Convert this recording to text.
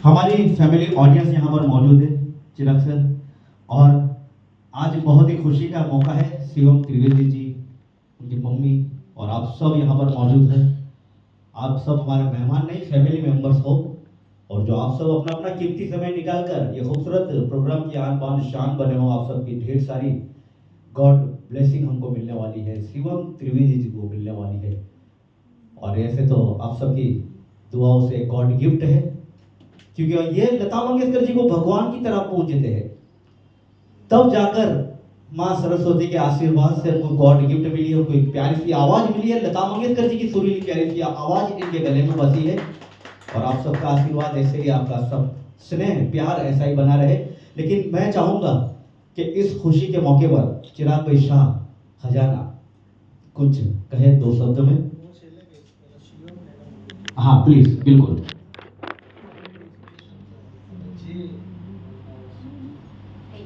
हमारी family audience यहाँ पर मौजूद है चिराग सर, और आज बहुत ही खुशी का मौका है। शिवम त्रिवेदी जी, उनकी मम्मी और आप सब यहाँ पर मौजूद हैं। आप सब हमारे मेहमान नहीं, फैमिली मेंबर्स हो, और जो आप सब अपना अपना कीमती समय निकालकर ये खूबसूरत प्रोग्राम की आन बान शान बने हो, आप सबकी ढेर सारी गॉड ब्लेसिंग हमको मिलने वाली है, शिवम त्रिवेदी जी को मिलने वाली है। और ऐसे तो आप सबकी दुआओं से गॉड गिफ्ट है, क्योंकि ये लता मंगेशकर जी को भगवान की तरह पूजते हैं, तब जाकर माँ सरस्वती के आशीर्वाद से उनको गॉड गिफ्ट मिली है, उनको एक प्यारी सी आवाज मिली है। लता मंगेशकर जी की सुरीली प्यारी सी आवाज इनके गले में बसी है, और आप सबका आशीर्वाद ऐसे ही, आपका सब स्नेह प्यार ऐसा ही बना रहे। लेकिन मैं चाहूंगा कि इस खुशी के मौके पर चिराग भाई शाह खजाना कुछ कहे 2 शब्द में। हाँ प्लीज, बिल्कुल।